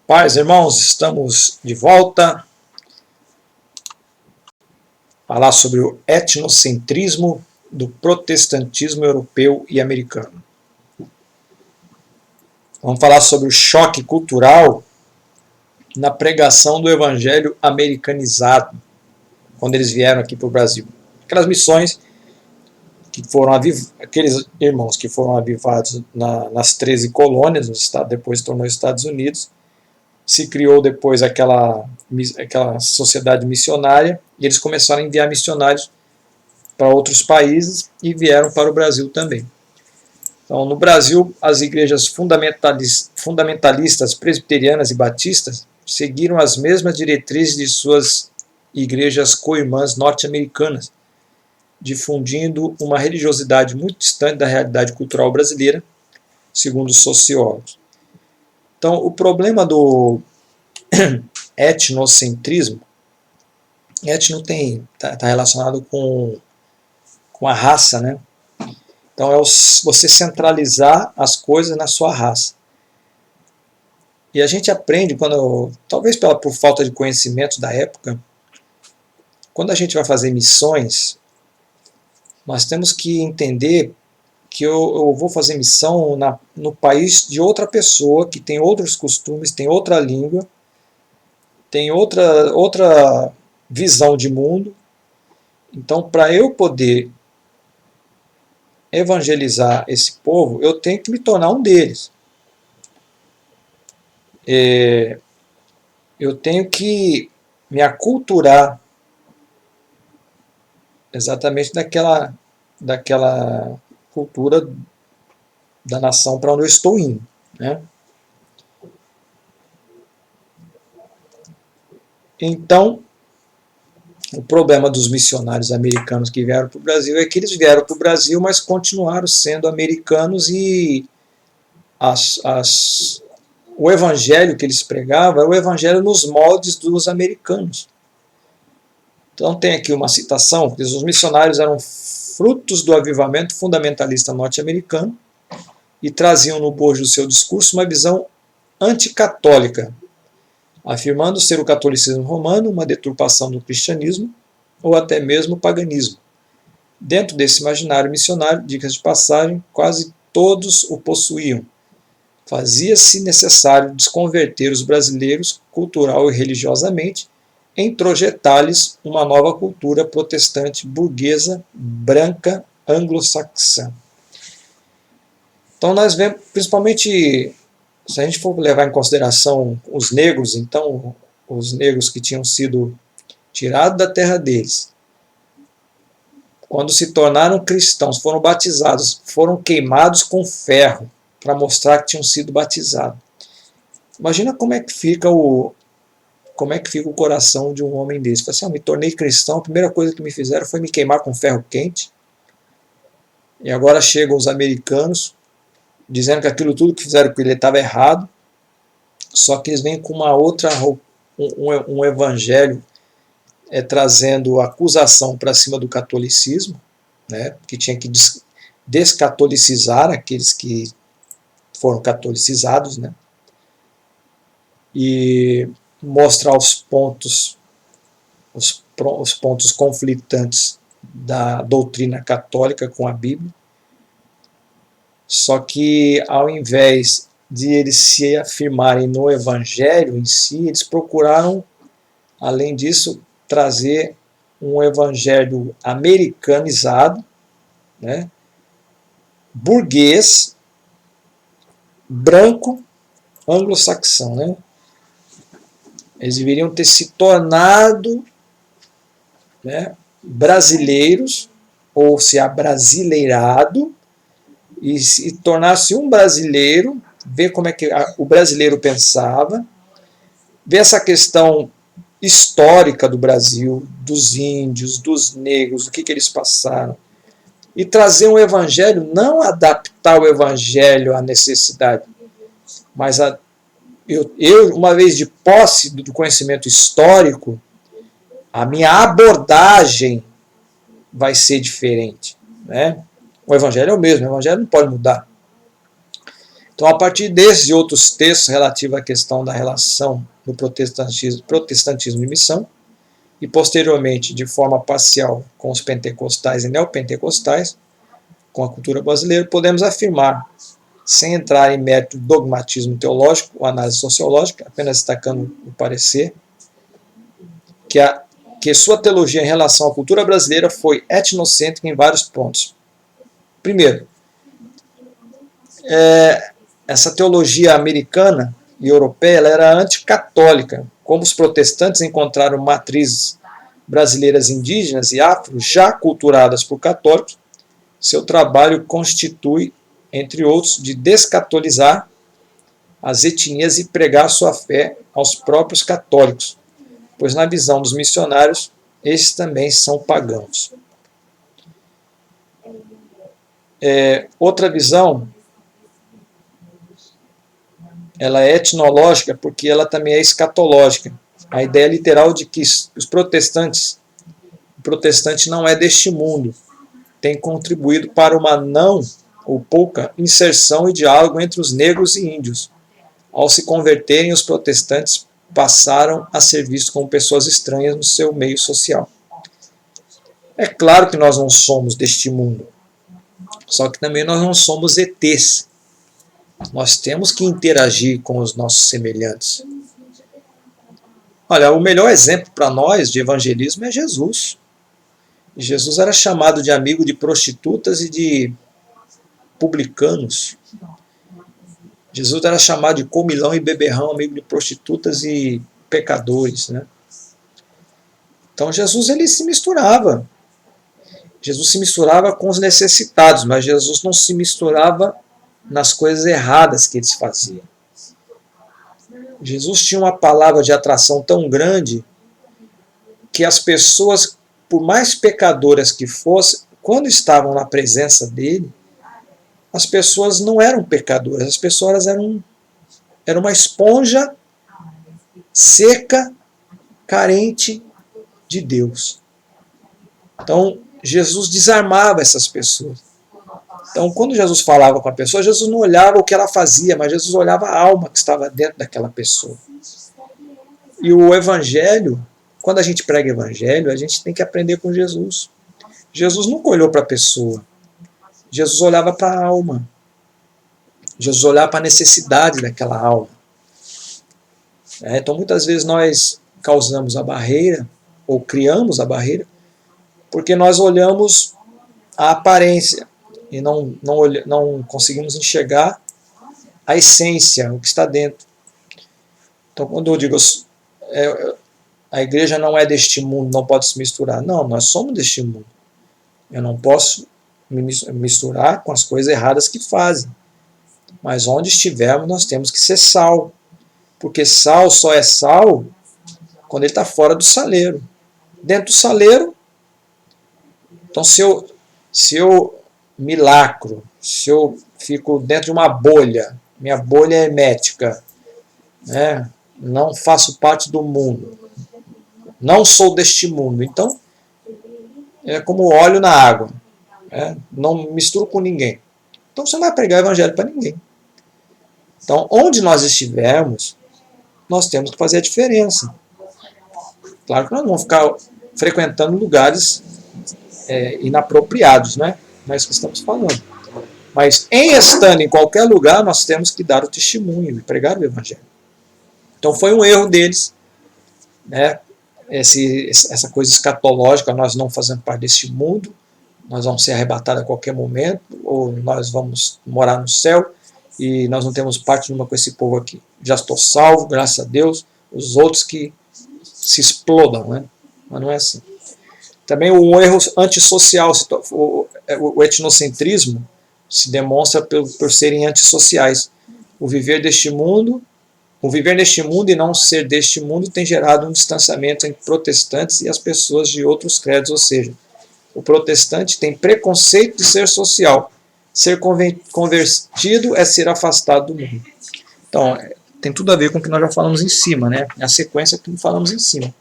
Paz, irmãos, estamos de volta. Falar sobre o etnocentrismo do protestantismo europeu e americano. Vamos falar sobre o choque cultural na pregação do evangelho americanizado, quando eles vieram aqui para o Brasil. Aquelas missões que foram aqueles irmãos que foram avivados nas 13 colônias, depois tornou Estados Unidos, se criou depois aquela sociedade missionária e eles começaram a enviar missionários para outros países e vieram para o Brasil também. Então, no Brasil, as igrejas fundamentalistas, presbiterianas e batistas seguiram as mesmas diretrizes de suas igrejas co-irmãs norte-americanas, difundindo uma religiosidade muito distante da realidade cultural brasileira, segundo os sociólogos. Então, o problema do etnocentrismo, etno está relacionado com a raça, né? Então, é você centralizar as coisas na sua raça. E a gente aprende, talvez por falta de conhecimento da época, quando a gente vai fazer missões, nós temos que entender que eu vou fazer missão no país de outra pessoa, que tem outros costumes, tem outra língua, tem outra visão de mundo. Então, para eu poder evangelizar esse povo, eu tenho que me tornar um deles. Eu tenho que me aculturar exatamente daquela cultura da nação para onde eu estou indo, né? Então, o problema dos missionários americanos que vieram para o Brasil é que eles vieram para o Brasil, mas continuaram sendo americanos e o evangelho que eles pregavam era o evangelho nos moldes dos americanos. Então tem aqui uma citação, que os missionários eram frutos do avivamento fundamentalista norte-americano e traziam no bojo do seu discurso uma visão anticatólica, afirmando ser o catolicismo romano uma deturpação do cristianismo ou até mesmo o paganismo. Dentro desse imaginário missionário, dicas de passagem, quase todos o possuíam. Fazia-se necessário desconverter os brasileiros cultural e religiosamente, introjetar-lhes uma nova cultura protestante burguesa, branca, anglo-saxã. Então nós vemos, principalmente, se a gente for levar em consideração os negros, então, os negros que tinham sido tirados da terra deles, quando se tornaram cristãos, foram batizados, foram queimados com ferro, para mostrar que tinham sido batizados. Imagina como é que fica o coração de um homem desse. Fala assim, eu me tornei cristão, a primeira coisa que me fizeram foi me queimar com ferro quente, e agora chegam os americanos, dizendo que aquilo tudo que fizeram com ele estava errado, só que eles vêm com uma outra, um evangelho trazendo acusação para cima do catolicismo, né, que tinha que descatolicizar aqueles que foram catolicizados, né, e mostrar os pontos conflitantes da doutrina católica com a Bíblia. Só que, ao invés de eles se afirmarem no evangelho em si, eles procuraram, além disso, trazer um evangelho americanizado, né, burguês, branco, anglo-saxão, né? Eles deveriam ter se tornado, né, brasileiros, ou se abrasileirado, e tornar-se um brasileiro, ver como é que o brasileiro pensava, ver essa questão histórica do Brasil, dos índios, dos negros, o que eles passaram, e trazer um evangelho, não adaptar o evangelho à necessidade, mas eu, uma vez de posse do conhecimento histórico, a minha abordagem vai ser diferente, né? O evangelho é o mesmo, o evangelho não pode mudar. Então, a partir desses e outros textos relativos à questão da relação do protestantismo e missão, e posteriormente, de forma parcial, com os pentecostais e neopentecostais, com a cultura brasileira, podemos afirmar, sem entrar em mérito do dogmatismo teológico ou análise sociológica, apenas destacando o parecer, que sua teologia em relação à cultura brasileira foi etnocêntrica em vários pontos. Primeiro, essa teologia americana e europeia ela era anticatólica. Como os protestantes encontraram matrizes brasileiras indígenas e afro já culturadas por católicos, seu trabalho constitui, entre outros, de descatolizar as etnias e pregar sua fé aos próprios católicos, pois na visão dos missionários, esses também são pagãos. Outra visão, ela é etnológica porque ela também é escatológica. A ideia literal de que o protestante não é deste mundo, tem contribuído para uma não ou pouca inserção e diálogo entre os negros e índios. Ao se converterem, os protestantes passaram a ser vistos como pessoas estranhas no seu meio social. É claro que nós não somos deste mundo, só que também nós não somos ETs. Nós temos que interagir com os nossos semelhantes. Olha, o melhor exemplo para nós de evangelismo é Jesus. Jesus era chamado de amigo de prostitutas e de publicanos. Jesus era chamado de comilão e beberrão, amigo de prostitutas e pecadores, né? Então Jesus ele se misturava. Jesus se misturava com os necessitados, mas Jesus não se misturava nas coisas erradas que eles faziam. Jesus tinha uma palavra de atração tão grande que as pessoas, por mais pecadoras que fossem, quando estavam na presença dele, as pessoas não eram pecadoras, as pessoas eram uma esponja seca, carente de Deus. Então, Jesus desarmava essas pessoas. Então, quando Jesus falava com a pessoa, Jesus não olhava o que ela fazia, mas Jesus olhava a alma que estava dentro daquela pessoa. E o Evangelho, quando a gente prega Evangelho, a gente tem que aprender com Jesus. Jesus nunca olhou para a pessoa. Jesus olhava para a alma. Jesus olhava para a necessidade daquela alma. Então, muitas vezes nós causamos a barreira, ou criamos a barreira, porque nós olhamos a aparência e não conseguimos enxergar a essência, o que está dentro. Então, quando eu digo a igreja não é deste mundo, não pode se misturar. Não, nós somos deste mundo. Eu não posso me misturar com as coisas erradas que fazem. Mas onde estivermos, nós temos que ser sal. Porque sal só é sal quando ele está fora do saleiro. Dentro do saleiro, então se eu me lacro, se eu fico dentro de uma bolha, minha bolha é hermética, né? Não faço parte do mundo, não sou deste mundo, então é como óleo na água, né? Não misturo com ninguém. Então você não vai pregar o evangelho para ninguém. Então, onde nós estivermos, nós temos que fazer a diferença. Claro que nós não vamos ficar frequentando lugares inapropriados, né? Não é isso que estamos falando. Mas, estando em qualquer lugar, nós temos que dar o testemunho e pregar o evangelho. Então, foi um erro deles, né? Essa coisa escatológica, nós não fazemos parte deste mundo, nós vamos ser arrebatados a qualquer momento, ou nós vamos morar no céu, e nós não temos parte nenhuma com esse povo aqui. Já estou salvo, graças a Deus, os outros que se explodam, né? Mas não é assim. Também um erro antissocial, o etnocentrismo se demonstra por serem antissociais. O viver neste mundo e não ser deste mundo tem gerado um distanciamento entre protestantes e as pessoas de outros credos, ou seja, o protestante tem preconceito de ser social. Ser convertido é ser afastado do mundo. Então, tem tudo a ver com o que nós já falamos em cima, né? A sequência que falamos em cima.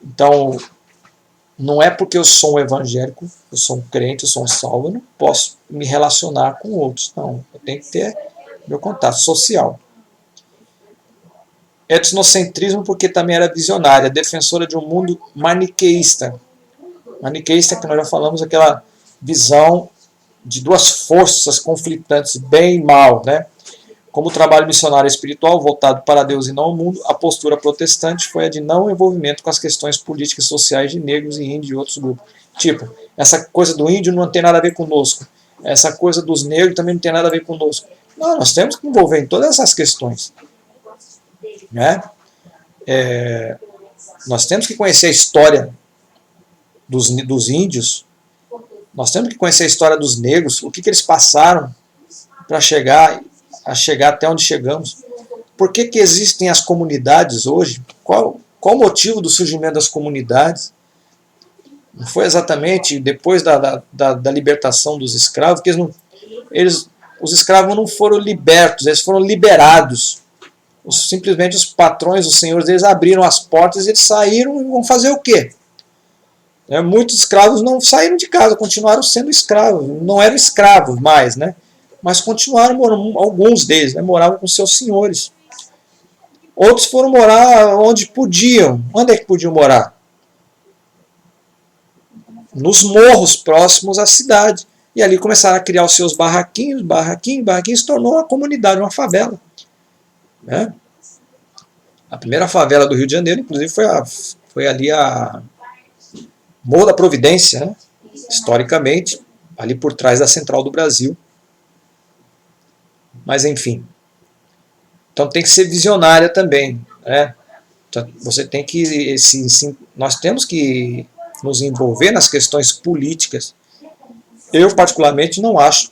Então, não é porque eu sou um evangélico, eu sou um crente, eu sou um salvo, eu não posso me relacionar com outros. Não, eu tenho que ter meu contato social. Etnocentrismo porque também era visionária, defensora de um mundo maniqueísta. Maniqueísta, que nós já falamos, aquela visão de duas forças conflitantes, bem e mal, né? Como o trabalho missionário espiritual voltado para Deus e não ao mundo, a postura protestante foi a de não envolvimento com as questões políticas e sociais de negros e índios e outros grupos. Tipo, essa coisa do índio não tem nada a ver conosco. Essa coisa dos negros também não tem nada a ver conosco. Não, nós temos que envolver em todas essas questões. Né? Nós temos que conhecer a história dos índios, nós temos que conhecer a história dos negros, o que eles passaram para chegar até onde chegamos. Por que existem as comunidades hoje? Qual o motivo do surgimento das comunidades? Não foi exatamente depois da libertação dos escravos, que os escravos não foram libertos, eles foram liberados. Simplesmente os patrões, os senhores, eles abriram as portas, eles saíram e vão fazer o quê? Muitos escravos não saíram de casa, continuaram sendo escravos, não eram escravos mais, né? Mas continuaram morando, alguns deles, né, moravam com seus senhores. Outros foram morar onde podiam. Onde é que podiam morar? Nos morros próximos à cidade. E ali começaram a criar os seus barraquinhos, se tornou uma comunidade, uma favela. Né? A primeira favela do Rio de Janeiro, inclusive, foi ali a Morro da Providência, né? Historicamente, ali por trás da Central do Brasil. Mas, enfim. Então tem que ser visionária também. Né? Você tem que. Nós temos que nos envolver nas questões políticas. Eu, particularmente, não acho,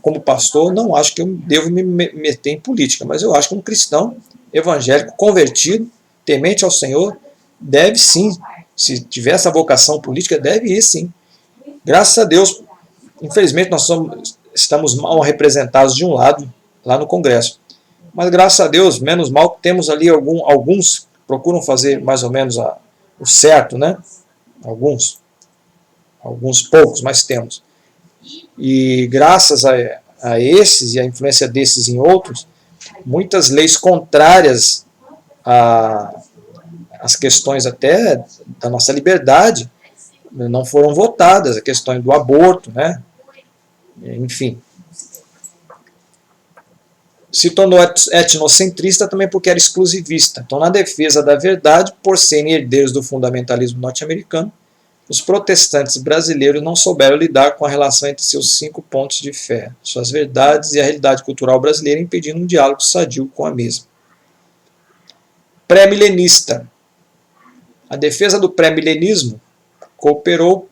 como pastor, não acho que eu devo me meter em política, mas eu acho que um cristão evangélico, convertido, temente ao Senhor, deve sim, se tiver essa vocação política, deve ir sim. Graças a Deus, infelizmente nós estamos mal representados de um lado, lá no Congresso. Mas graças a Deus, menos mal, temos ali alguns procuram fazer mais ou menos o certo, né? Alguns poucos, mas temos. E graças a esses e a influência desses em outros, muitas leis contrárias às questões até da nossa liberdade não foram votadas, a questão do aborto, né? Enfim. Se tornou etnocentrista também porque era exclusivista. Então, na defesa da verdade, por serem herdeiros do fundamentalismo norte-americano, os protestantes brasileiros não souberam lidar com a relação entre seus 5 pontos de fé, suas verdades e a realidade cultural brasileira, impedindo um diálogo sadio com a mesma. Pré-milenista. A defesa do pré-milenismo cooperou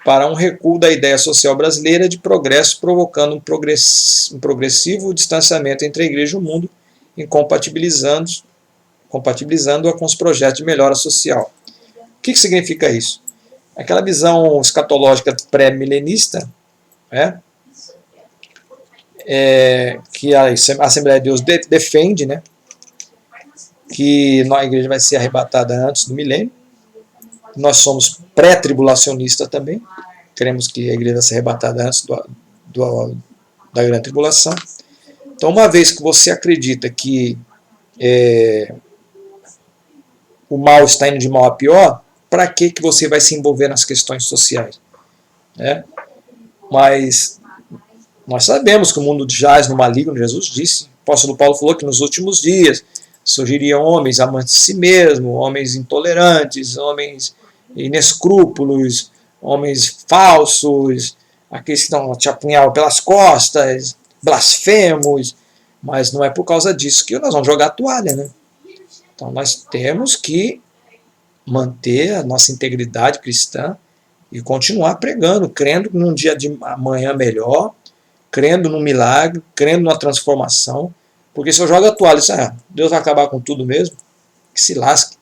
para um recuo da ideia social brasileira de progresso, provocando um progressivo distanciamento entre a igreja e o mundo, compatibilizando-a com os projetos de melhora social. O que significa isso? Aquela visão escatológica pré-milenista, né, que a Assembleia de Deus defende, né, que a igreja vai ser arrebatada antes do milênio. Nós somos pré-tribulacionistas também, queremos que a igreja vai ser arrebatada antes da grande tribulação. Então, uma vez que você acredita que o mal está indo de mal a pior, para que você vai se envolver nas questões sociais? Né? Mas nós sabemos que o mundo jaz no maligno, Jesus disse. O apóstolo Paulo falou que nos últimos dias surgiriam homens amantes de si mesmos, homens intolerantes, homens inescrúpulos, homens falsos, aqueles que te apunhalam pelas costas, blasfemos, mas não é por causa disso que nós vamos jogar a toalha, né? Então nós temos que manter a nossa integridade cristã e continuar pregando, crendo num dia de amanhã melhor, crendo no milagre, crendo numa transformação, porque se eu jogo a toalha, Deus vai acabar com tudo mesmo, que se lasque.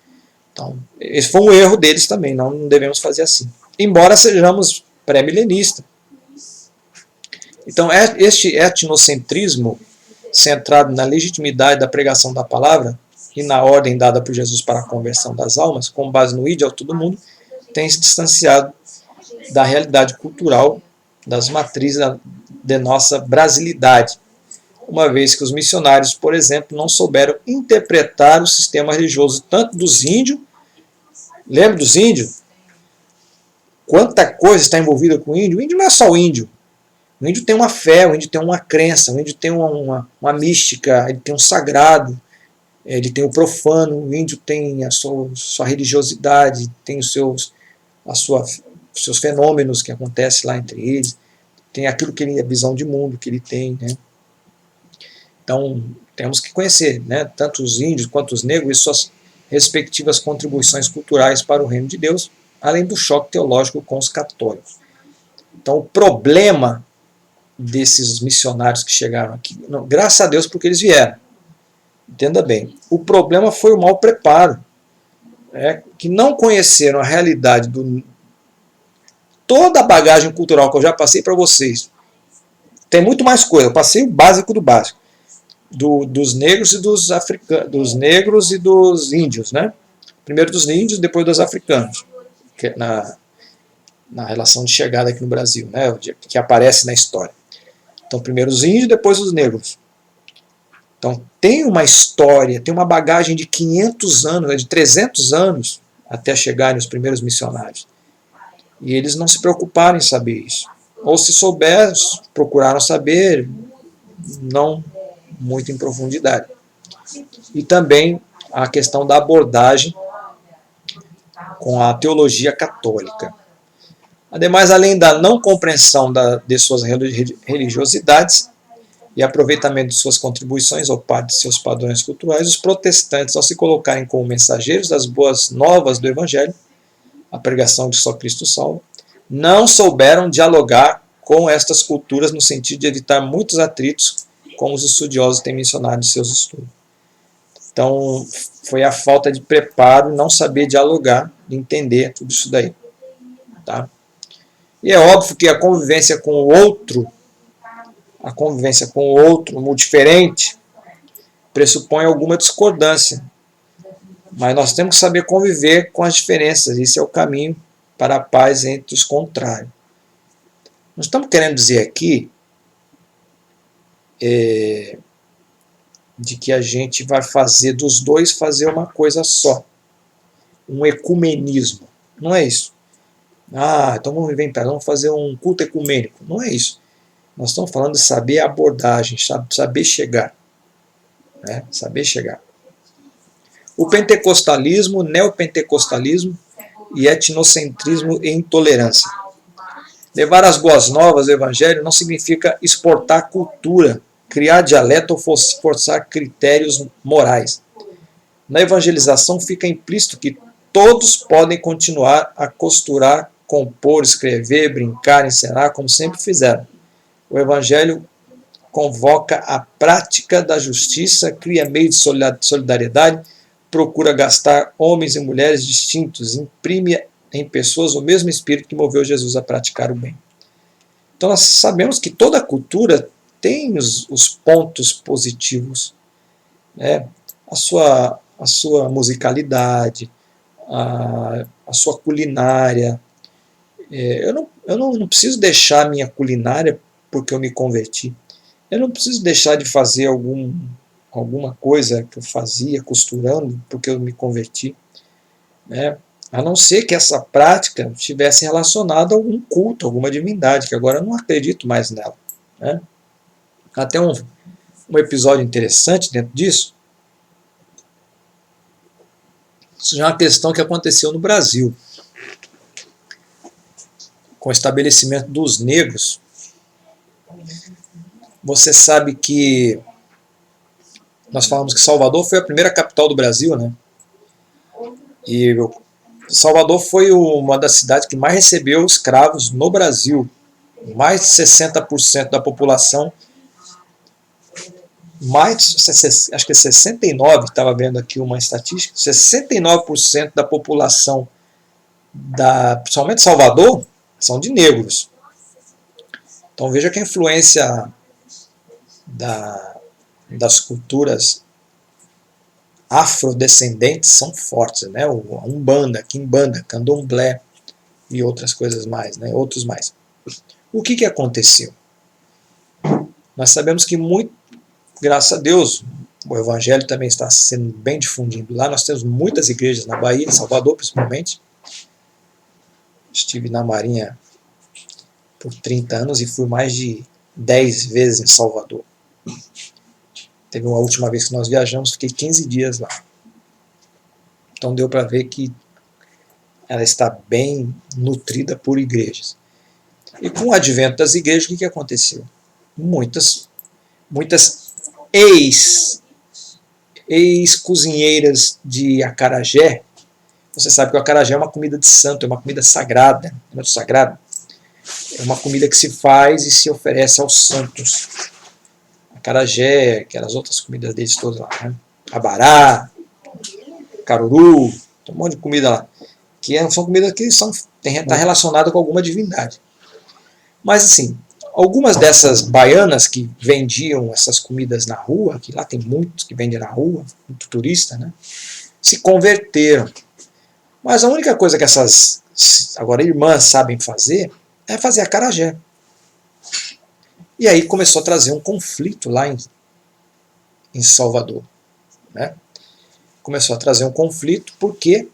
Então, esse foi um erro deles também, não devemos fazer assim. Embora sejamos pré-milenistas. Então, este etnocentrismo, centrado na legitimidade da pregação da palavra e na ordem dada por Jesus para a conversão das almas, com base no ide ao todo mundo, tem se distanciado da realidade cultural, das matrizes de nossa brasilidade. uma vez que os missionários, por exemplo, não souberam interpretar o sistema religioso tanto dos índios. Lembra dos índios? Quanta coisa está envolvida com o índio? O índio não é só o índio. O índio tem uma fé, o índio tem uma crença, o índio tem uma mística, ele tem um sagrado, ele tem o profano, o índio tem a sua religiosidade, tem os seus fenômenos que acontecem lá entre eles, tem aquilo que ele, a visão de mundo que ele tem, né? Então, temos que conhecer, né, tanto os índios quanto os negros e suas respectivas contribuições culturais para o reino de Deus, além do choque teológico com os católicos. Então, o problema desses missionários que chegaram aqui, não, graças a Deus porque eles vieram, entenda bem, o problema foi o mau preparo, que não conheceram a realidade toda a bagagem cultural que eu já passei para vocês. Tem muito mais coisa, eu passei o básico do básico, dos negros e dos africanos, dos negros e dos índios, né? Primeiro dos índios, depois dos africanos, na relação de chegada aqui no Brasil, né? Que aparece na história. Então, primeiro os índios, depois os negros. Então, tem uma história, tem uma bagagem de 500 anos, de 300 anos, até chegarem os primeiros missionários. E eles não se preocuparam em saber isso. Ou se souberam, procuraram saber, não muito em profundidade. E também a questão da abordagem com a teologia católica. Ademais, além da não compreensão de suas religiosidades e aproveitamento de suas contribuições ou parte de seus padrões culturais, os protestantes, ao se colocarem como mensageiros das boas novas do Evangelho, a pregação de só Cristo salva, não souberam dialogar com estas culturas no sentido de evitar muitos atritos, como os estudiosos têm mencionado em seus estudos. Então, foi a falta de preparo, não saber dialogar, de entender tudo isso daí. Tá? E é óbvio que a convivência com o outro, o diferente, pressupõe alguma discordância. Mas nós temos que saber conviver com as diferenças. Isso é o caminho para a paz entre os contrários. Nós estamos querendo dizer aqui de que a gente vai fazer dos dois fazer uma coisa só. Um ecumenismo. Não é isso. Então vamos fazer um culto ecumênico. Não é isso. Nós estamos falando de saber a abordagem, saber chegar. Né? Saber chegar. O pentecostalismo, o neopentecostalismo e etnocentrismo e intolerância. Levar as boas novas do Evangelho não significa exportar cultura, criar dialeto ou forçar critérios morais. Na evangelização fica implícito que todos podem continuar a costurar, compor, escrever, brincar, encenar, como sempre fizeram. O Evangelho convoca a prática da justiça, cria meios de solidariedade, procura gastar homens e mulheres distintos, imprime em pessoas o mesmo espírito que moveu Jesus a praticar o bem. Então nós sabemos que toda cultura tem os pontos positivos, né? A sua musicalidade, a sua culinária. Eu não preciso deixar a minha culinária porque eu me converti. Eu não preciso deixar de fazer alguma coisa que eu fazia costurando porque eu me converti, né? A não ser que essa prática estivesse relacionada a algum culto, alguma divindade, que agora eu não acredito mais nela, né? Até um episódio interessante dentro disso. Isso já é uma questão que aconteceu no Brasil, com o estabelecimento dos negros. Você sabe que nós falamos que Salvador foi a primeira capital do Brasil, né? E Salvador foi uma das cidades que mais recebeu escravos no Brasil. Mais de 60% da população, acho que é 69%, estava vendo aqui uma estatística, 69% da população, principalmente Salvador, são de negros. Então veja que a influência das culturas afrodescendentes são fortes, né? O Umbanda, Quimbanda, Candomblé e outras coisas mais, né? Outros mais. O que aconteceu? Nós sabemos que graças a Deus, o Evangelho também está sendo bem difundido lá. Nós temos muitas igrejas na Bahia, em Salvador principalmente. Estive na Marinha por 30 anos e fui mais de 10 vezes em Salvador. Teve uma última vez que nós viajamos, fiquei 15 dias lá. Então deu para ver que ela está bem nutrida por igrejas. E com o advento das igrejas, o que aconteceu? Muitas ex-cozinheiras de acarajé. Você sabe que o acarajé é uma comida de santo, é uma comida sagrada. É muito sagrado. É uma comida que se faz e se oferece aos santos. Acarajé, aquelas outras comidas deles todas lá, né? Abará, caruru, tem um monte de comida lá. Que são comidas que estão relacionadas com alguma divindade. Mas assim, algumas dessas baianas que vendiam essas comidas na rua, que lá tem muitos que vendem na rua, muito turista, né? Se converteram. Mas a única coisa que essas agora irmãs sabem fazer é fazer acarajé. E aí começou a trazer um conflito lá em Salvador. Né? Começou a trazer um conflito porque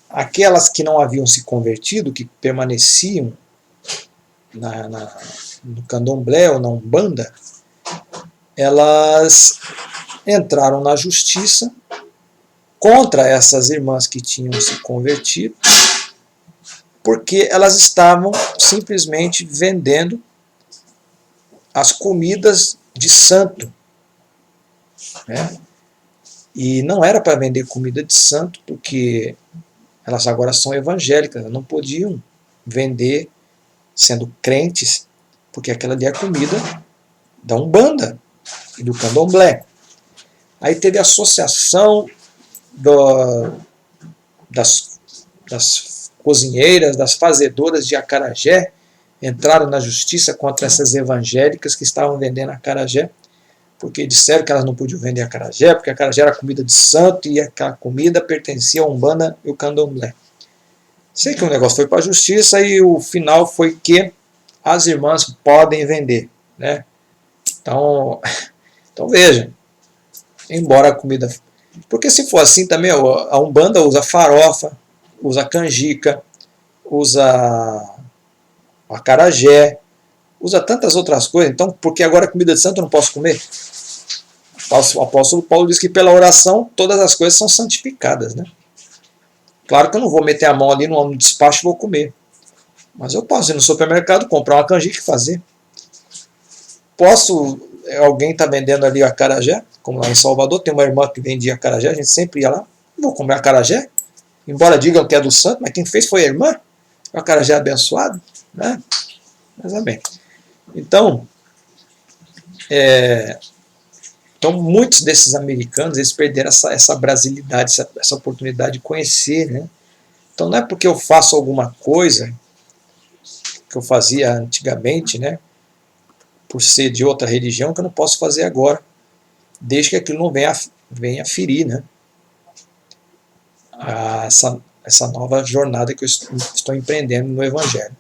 aquelas que não haviam se convertido, que permaneciam no candomblé ou na umbanda, elas entraram na justiça contra essas irmãs que tinham se convertido, porque elas estavam simplesmente vendendo as comidas de santo. Né? E não era para vender comida de santo, porque elas agora são evangélicas, não podiam vender sendo crentes, porque aquela ali é a comida da Umbanda e do Candomblé. Aí teve a associação das cozinheiras, das fazedoras de acarajé, entraram na justiça contra essas evangélicas que estavam vendendo acarajé, porque disseram que elas não podiam vender acarajé, porque acarajé era comida de santo e aquela comida pertencia à Umbanda e ao Candomblé. Sei que o negócio foi para a justiça e o final foi que as irmãs podem vender. Né? Então veja, embora a comida... Porque se for assim também, a Umbanda usa farofa, usa canjica, usa acarajé, usa tantas outras coisas. Então, porque agora comida de santo eu não posso comer? O apóstolo Paulo diz que pela oração todas as coisas são santificadas. Né? Claro que eu não vou meter a mão ali no despacho e vou comer. Mas eu posso ir no supermercado, comprar uma canjica e fazer. Alguém está vendendo ali acarajé, como lá em Salvador, tem uma irmã que vendia acarajé, a gente sempre ia lá, vou comer acarajé, embora digam que é do santo, mas quem fez foi a irmã, o acarajé abençoado, né? Mas é bem. Então, muitos desses americanos, eles perderam essa brasilidade, essa oportunidade de conhecer, né? Então não é porque eu faço alguma coisa que eu fazia antigamente, né? Por ser de outra religião, que eu não posso fazer agora, desde que aquilo não venha ferir, né? Essa nova jornada que eu estou empreendendo no Evangelho.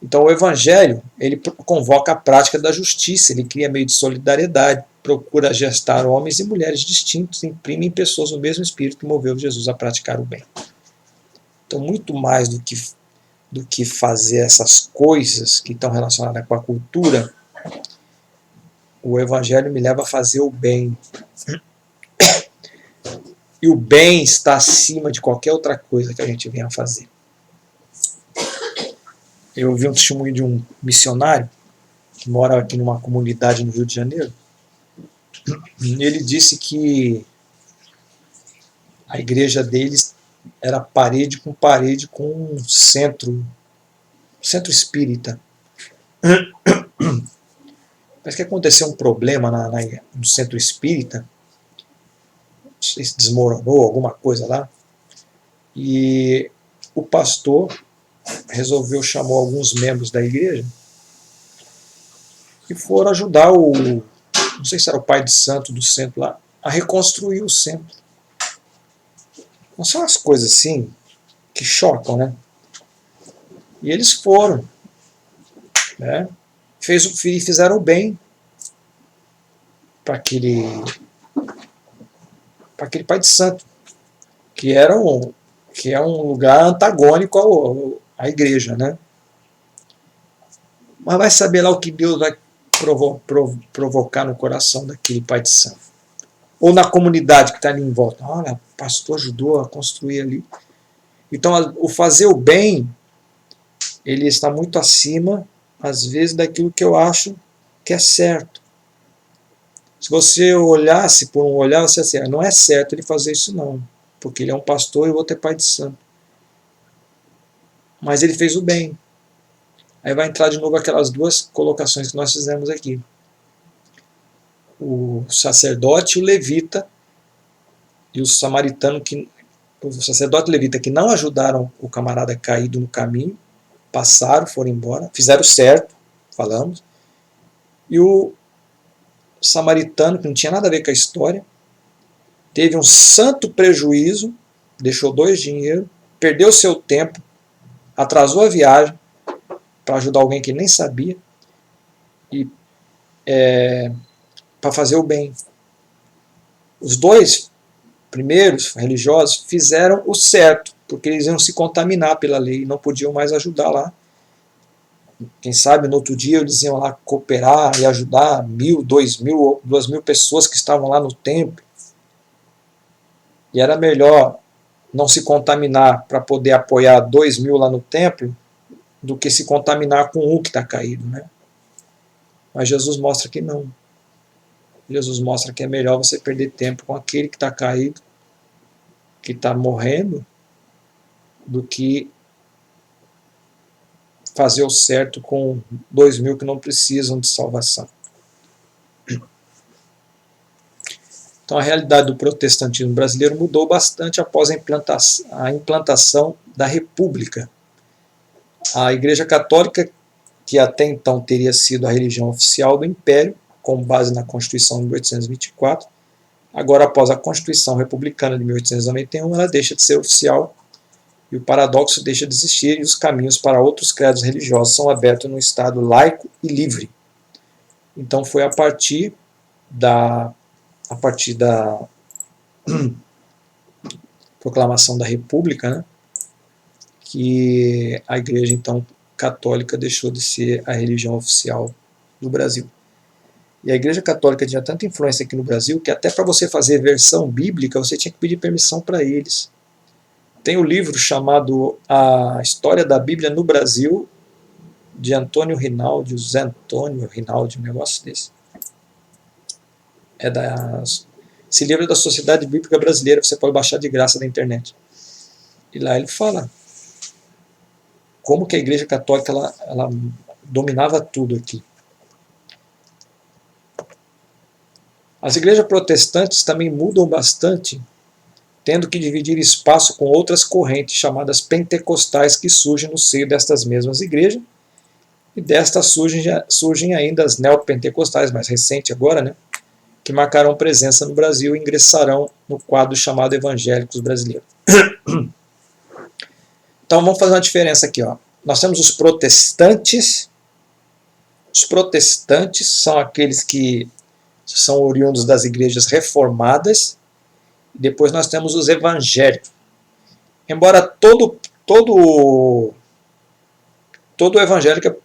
Então o Evangelho, ele convoca a prática da justiça, ele cria meio de solidariedade, procura gestar homens e mulheres distintos, imprime em pessoas o mesmo espírito que moveu Jesus a praticar o bem. Então muito mais do que fazer essas coisas que estão relacionadas com a cultura, o Evangelho me leva a fazer o bem. E o bem está acima de qualquer outra coisa que a gente venha a fazer. Eu ouvi um testemunho de um missionário que mora aqui numa comunidade no Rio de Janeiro. Ele disse que a igreja deles era parede com um centro espírita. Parece que aconteceu um problema no centro espírita, não sei se desmoronou alguma coisa lá, e o pastor resolveu chamar alguns membros da igreja e foram ajudar não sei se era o pai de santo do centro lá, a reconstruir o centro. Não são as coisas assim que chocam, né? E eles foram, né? fizeram bem para aquele pai de santo, que é um lugar antagônico à igreja, né? Mas vai saber lá o que Deus vai provocar no coração daquele pai de santo. Ou na comunidade que está ali em volta. Olha, o pastor ajudou a construir ali. Então, o fazer o bem, ele está muito acima, às vezes, daquilo que eu acho que é certo. Se você olhasse por um olhar, você assim, não é certo ele fazer isso não, porque ele é um pastor e o outro é pai de santo. Mas ele fez o bem. Aí vai entrar de novo aquelas duas colocações que nós fizemos aqui. O sacerdote e o levita, e o samaritano, o sacerdote e o levita que não ajudaram o camarada caído no caminho, passaram, foram embora, fizeram certo, falamos, e o samaritano, que não tinha nada a ver com a história, teve um santo prejuízo, deixou 2 dinheiros, perdeu seu tempo, atrasou a viagem para ajudar alguém que nem sabia e para fazer o bem. Os 2 primeiros religiosos fizeram o certo, porque eles iam se contaminar pela lei e não podiam mais ajudar lá. Quem sabe no outro dia eles iam lá cooperar e ajudar 1.000, 2.000 pessoas que estavam lá no templo. E era melhor não se contaminar para poder apoiar 2.000 lá no templo do que se contaminar com um que está caído, né? Mas Jesus mostra que não. Jesus mostra que é melhor você perder tempo com aquele que está caído, que está morrendo, do que fazer o certo com 2.000 que não precisam de salvação. Então a realidade do protestantismo brasileiro mudou bastante após a implantação da República. A Igreja Católica, que até então teria sido a religião oficial do Império, com base na Constituição de 1824, agora após a Constituição Republicana de 1891, ela deixa de ser oficial e o paradoxo deixa de existir e os caminhos para outros credos religiosos são abertos num Estado laico e livre. Então foi a partir da proclamação da República, né, que a Igreja então católica deixou de ser a religião oficial do Brasil. E a Igreja Católica tinha tanta influência aqui no Brasil que até para você fazer versão bíblica você tinha que pedir permissão para eles. Tem um livro chamado A História da Bíblia no Brasil, de Antônio Rinaldi, Zé Antônio Rinaldi, um negócio desse. Esse livro é da Sociedade Bíblica Brasileira, você pode baixar de graça da internet. E lá ele fala como que a Igreja Católica ela dominava tudo aqui. As igrejas protestantes também mudam bastante, tendo que dividir espaço com outras correntes chamadas pentecostais que surgem no seio destas mesmas igrejas, e destas surgem ainda as neopentecostais, mais recente agora, né, que marcarão presença no Brasil e ingressarão no quadro chamado Evangélicos Brasileiros. Então vamos fazer uma diferença aqui. Ó. Nós temos os protestantes. Os protestantes são aqueles que são oriundos das igrejas reformadas. E depois nós temos os evangélicos. Embora todo evangélico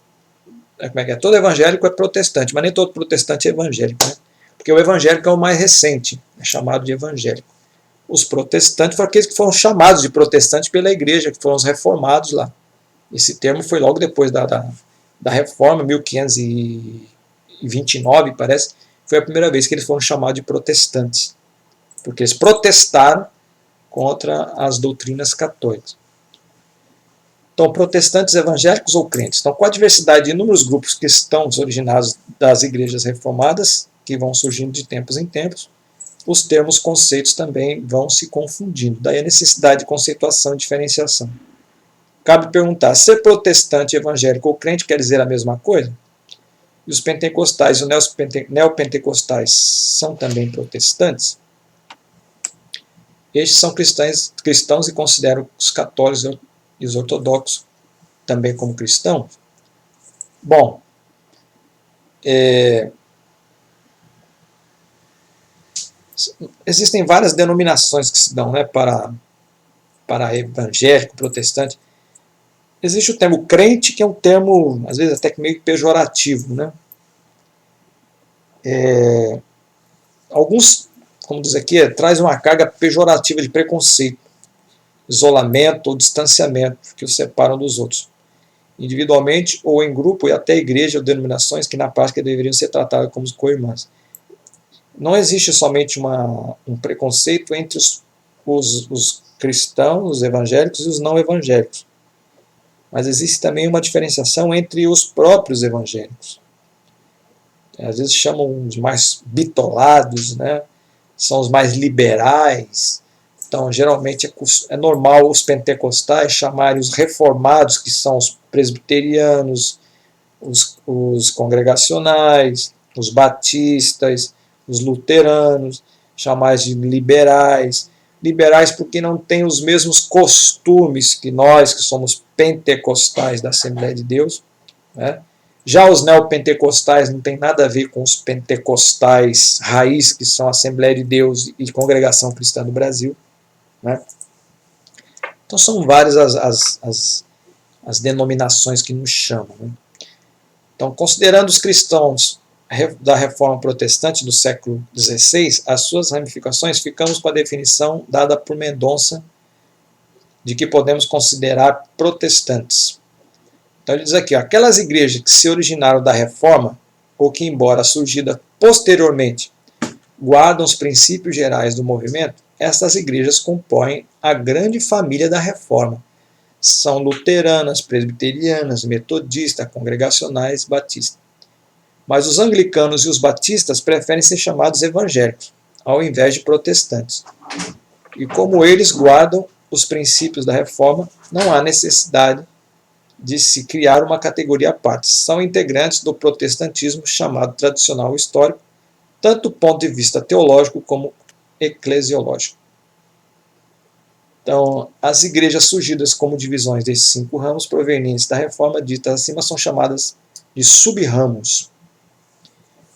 todo evangélico é protestante, mas nem todo protestante é evangélico, né? Porque o evangélico é o mais recente, é chamado de evangélico. Os protestantes foram aqueles que foram chamados de protestantes pela igreja, que foram os reformados lá. Esse termo foi logo depois da reforma, 1529, parece, foi a primeira vez que eles foram chamados de protestantes, porque eles protestaram contra as doutrinas católicas. Então, protestantes, evangélicos ou crentes. Então, com a diversidade de inúmeros grupos que estão originados das igrejas reformadas, que vão surgindo de tempos em tempos, os termos conceitos também vão se confundindo. Daí a necessidade de conceituação e diferenciação. Cabe perguntar, ser protestante, evangélico ou crente quer dizer a mesma coisa? E os pentecostais e os neopentecostais são também protestantes? Estes são cristãos e consideram os católicos e os ortodoxos também como cristãos? Bom, Existem várias denominações que se dão, né, para evangélico, protestante. Existe o termo crente, que é um termo, às vezes, até meio pejorativo, né? Alguns, como diz aqui, traz uma carga pejorativa de preconceito, isolamento ou distanciamento que os separam dos outros, individualmente ou em grupo, e até igreja ou denominações que na prática deveriam ser tratadas como co-irmãs. Não existe somente um preconceito entre os cristãos, os evangélicos e os não evangélicos, mas existe também uma diferenciação entre os próprios evangélicos. Às vezes chamam os mais bitolados, né? São os mais liberais. Então, geralmente é normal os pentecostais chamarem os reformados, que são os presbiterianos, os congregacionais, os batistas, os luteranos, chamar de liberais. Liberais porque não têm os mesmos costumes que nós, que somos pentecostais da Assembleia de Deus, né? Já os neopentecostais não tem nada a ver com os pentecostais raiz, que são a Assembleia de Deus e Congregação Cristã do Brasil, né? Então são várias as denominações que nos chamam, né? Então, considerando os cristãos da Reforma Protestante do século XVI, as suas ramificações, ficamos com a definição dada por Mendonça de que podemos considerar protestantes. Então ele diz aqui, ó, aquelas igrejas que se originaram da Reforma, ou que, embora surgida posteriormente, guardam os princípios gerais do movimento, essas igrejas compõem a grande família da Reforma. São luteranas, presbiterianas, metodistas, congregacionais, batistas. Mas os anglicanos e os batistas preferem ser chamados evangélicos, ao invés de protestantes. E como eles guardam os princípios da Reforma, não há necessidade de se criar uma categoria à parte. São integrantes do protestantismo chamado tradicional histórico, tanto do ponto de vista teológico como eclesiológico. Então, as igrejas surgidas como divisões desses 5 ramos provenientes da Reforma ditas acima são chamadas de sub-ramos.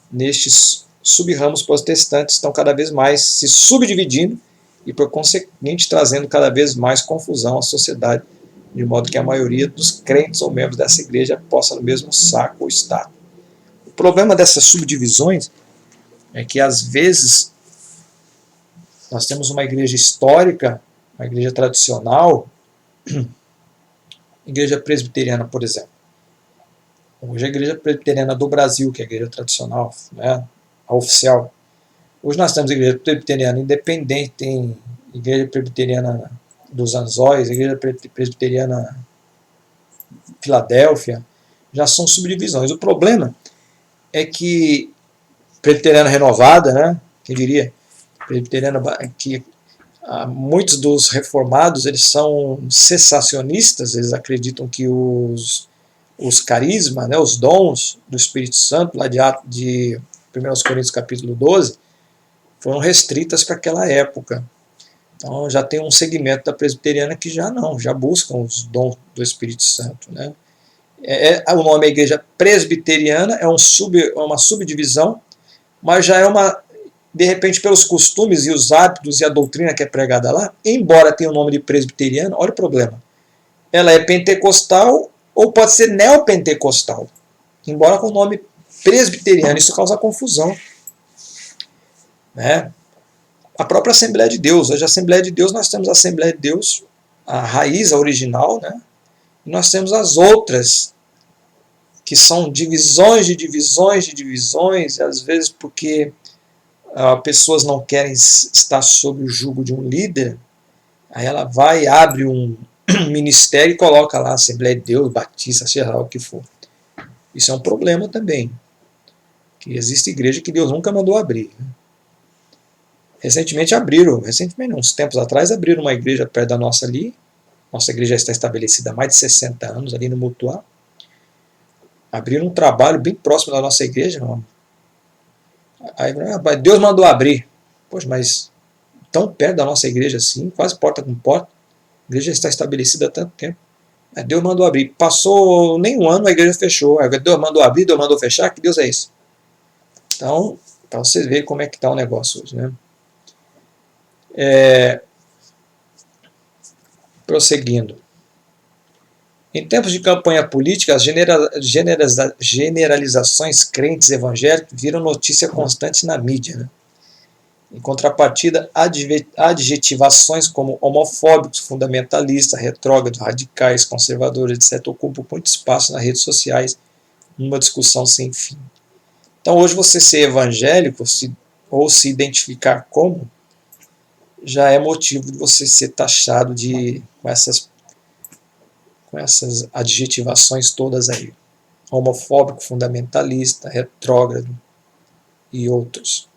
Nestes sub-ramos protestantes estão cada vez mais se subdividindo e, por conseguinte, trazendo cada vez mais confusão à sociedade, de modo que a maioria dos crentes ou membros dessa igreja possa no mesmo saco estar. O problema dessas subdivisões é que, às vezes, nós temos uma igreja histórica, uma igreja tradicional, igreja presbiteriana, por exemplo. Hoje a igreja presbiteriana do Brasil, que é a igreja tradicional, né, a oficial. Hoje nós temos a igreja presbiteriana independente, tem igreja presbiteriana dos Anzóis, a igreja presbiteriana Filadélfia, já são subdivisões. O problema é que presbiteriana renovada, né, quem diria, presbiteriana que muitos dos reformados eles são cessacionistas, eles acreditam que os carismas, né, os dons do Espírito Santo, lá de 1 Coríntios capítulo 12, foram restritas para aquela época. Então já tem um segmento da presbiteriana que já buscam os dons do Espírito Santo, né? O nome é igreja presbiteriana, é uma subdivisão, mas já é de repente, pelos costumes e os hábitos e a doutrina que é pregada lá, embora tenha o nome de presbiteriana, olha o problema. Ela é pentecostal ou pode ser neopentecostal, embora com o nome presbiteriano. Isso causa confusão, né? A própria Assembleia de Deus. Hoje a Assembleia de Deus, nós temos a Assembleia de Deus, a raiz, a original, né? E nós temos as outras, que são divisões de divisões de divisões, às vezes porque pessoas não querem estar sob o jugo de um líder, aí ela vai e abre um ministério e coloca lá Assembleia de Deus, Batista, seja lá o que for. Isso é um problema também, que existe igreja que Deus nunca mandou abrir, né? Recentemente, uns tempos atrás, abriram uma igreja perto da nossa ali. Nossa igreja já está estabelecida há mais de 60 anos, ali no Mutuá. Abriram um trabalho bem próximo da nossa igreja. Aí, Deus mandou abrir. Poxa, mas tão perto da nossa igreja assim, quase porta com porta. A igreja está estabelecida há tanto tempo. Aí Deus mandou abrir. Passou nem um ano, a igreja fechou. Aí Deus mandou abrir, Deus mandou fechar. Que Deus é esse? Então, para vocês verem como é que está o negócio hoje, né? Prosseguindo. Em tempos de campanha política, as generalizações crentes evangélicos viram notícia constante na mídia, né? Em contrapartida, adjetivações como homofóbicos, fundamentalistas, retrógrados, radicais, conservadores, etc., ocupam muito espaço nas redes sociais numa discussão sem fim. Então, hoje, você ser evangélico ou se identificar como, já é motivo de você ser taxado com essas adjetivações todas aí. Homofóbico, fundamentalista, retrógrado e outros.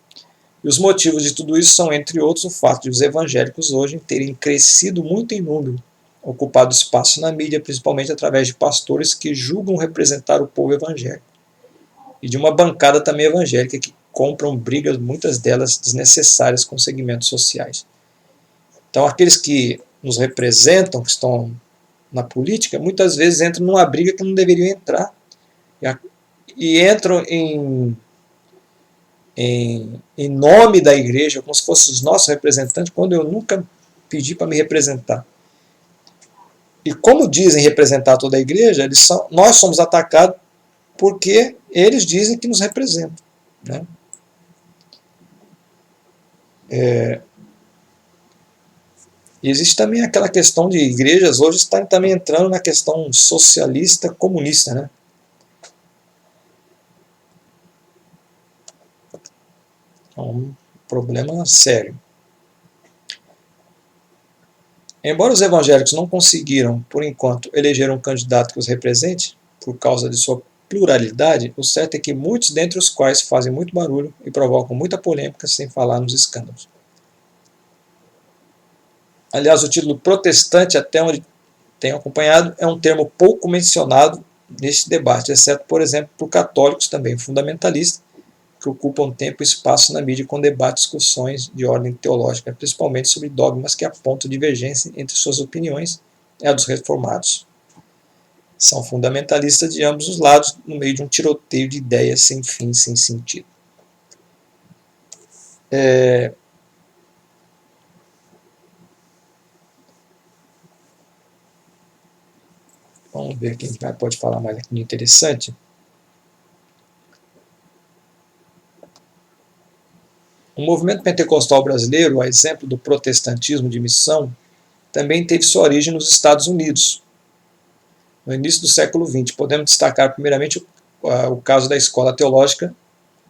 E os motivos de tudo isso são, entre outros, o fato de os evangélicos hoje terem crescido muito em número, ocupado espaço na mídia, principalmente através de pastores que julgam representar o povo evangélico. E de uma bancada também evangélica que compram brigas, muitas delas desnecessárias, com segmentos sociais. Então, aqueles que nos representam, que estão na política, muitas vezes entram numa briga que não deveriam entrar. E entram em nome da igreja, como se fossem os nossos representantes, quando eu nunca pedi para me representar. E como dizem representar toda a igreja, nós somos atacados porque eles dizem que nos representam, né? E existe também aquela questão de igrejas hoje estarem também entrando na questão socialista comunista, né? É um problema sério. Embora os evangélicos não conseguiram, por enquanto, eleger um candidato que os represente, por causa de sua pluralidade, o certo é que muitos dentre os quais fazem muito barulho e provocam muita polêmica, sem falar nos escândalos. Aliás, o título protestante, até onde tenho acompanhado, é um termo pouco mencionado neste debate, exceto, por exemplo, por católicos também fundamentalistas, que ocupam tempo e espaço na mídia com debates e discussões de ordem teológica, principalmente sobre dogmas que apontam divergência entre suas opiniões e a dos reformados. São fundamentalistas de ambos os lados, no meio de um tiroteio de ideias sem fim, sem sentido. Vamos ver quem pode falar mais aqui de interessante. O movimento pentecostal brasileiro, a exemplo do protestantismo de missão, também teve sua origem nos Estados Unidos, no início do século XX. Podemos destacar primeiramente o caso da escola teológica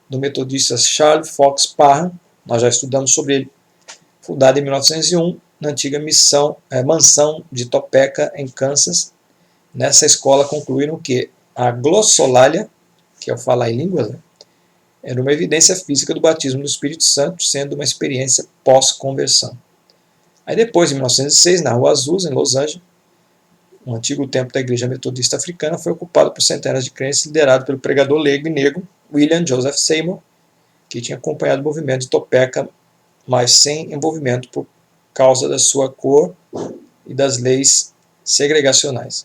do metodista Charles Fox Parham, nós já estudamos sobre ele, fundada em 1901, na antiga mansão de Topeka, em Kansas. Nessa escola concluíram que a glossolalia, que é o falar em línguas, né, era uma evidência física do batismo no Espírito Santo, sendo uma experiência pós-conversão. Aí depois, em 1906, na Rua Azusa, em Los Angeles, um antigo templo da Igreja Metodista Africana foi ocupado por centenas de crentes, liderado pelo pregador leigo e negro William Joseph Seymour, que tinha acompanhado o movimento de Topeka, mas sem envolvimento por causa da sua cor e das leis segregacionais.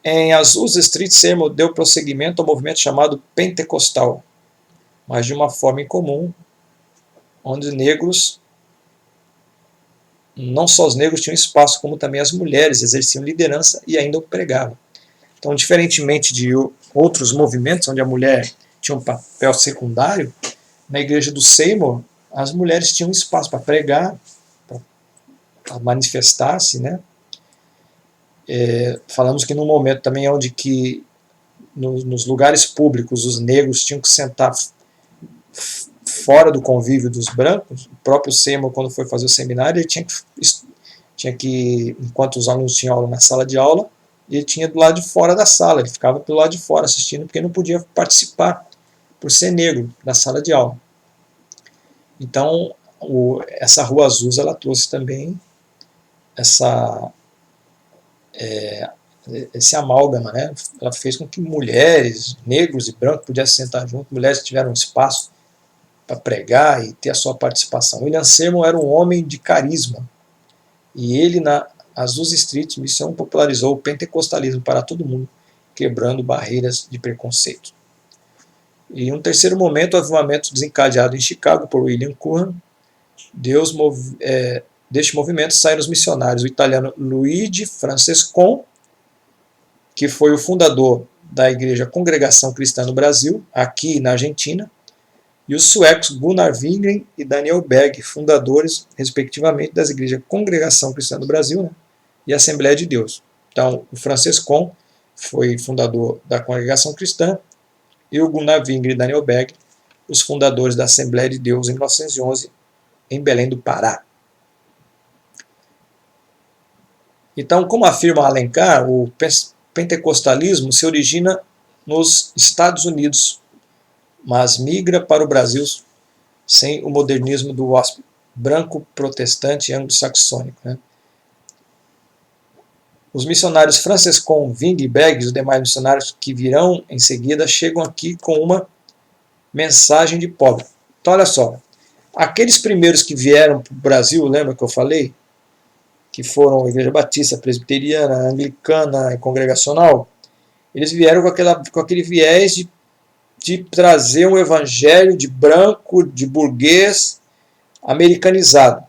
Em Azusa Street, Seymour deu prosseguimento ao movimento chamado pentecostal, mas de uma forma incomum, onde negros, não só os negros tinham espaço, como também as mulheres exerciam liderança e ainda o pregavam. Então, diferentemente de outros movimentos onde a mulher tinha um papel secundário, na igreja do Seymour, as mulheres tinham espaço para pregar, para manifestar-se, né? Falamos que no momento também onde que nos lugares públicos os negros tinham que sentar fora do convívio dos brancos, o próprio Seymour, quando foi fazer o seminário, ele tinha que, enquanto os alunos tinham aula na sala de aula, ele tinha do lado de fora da sala, ele ficava do lado de fora assistindo, porque não podia participar, por ser negro, da sala de aula. Então, essa Rua Azusa, ela trouxe também esse amálgama, né? Ela fez com que mulheres, negros e brancos pudessem sentar junto, mulheres tiveram espaço para pregar e ter a sua participação. William Seymour era um homem de carisma, e ele, na Azusa Street Mission, popularizou o pentecostalismo para todo mundo, quebrando barreiras de preconceito. E um terceiro momento, o avivamento desencadeado em Chicago por William Curran. Deste movimento saíram os missionários, o italiano Luigi Francescon, que foi o fundador da Igreja Congregação Cristã no Brasil, aqui na Argentina, e os suecos Gunnar Wingren e Daniel Berg, fundadores, respectivamente, das Igrejas Congregação Cristã do Brasil, né, e Assembleia de Deus. Então, o Francescon foi fundador da Congregação Cristã, e o Gunnar Wingren e Daniel Berg, os fundadores da Assembleia de Deus em 1911, em Belém do Pará. Então, como afirma Alencar, o pentecostalismo se origina nos Estados Unidos, mas migra para o Brasil sem o modernismo do WASP, branco, protestante e anglo-saxônico. Né? Os missionários Francescon, Wingren e Berg e os demais missionários que virão em seguida chegam aqui com uma mensagem de pobre. Então, olha só, aqueles primeiros que vieram para o Brasil, lembra que eu falei? Que foram a Igreja Batista, Presbiteriana, Anglicana e Congregacional, eles vieram com aquele viés de trazer um evangelho de branco, de burguês, americanizado.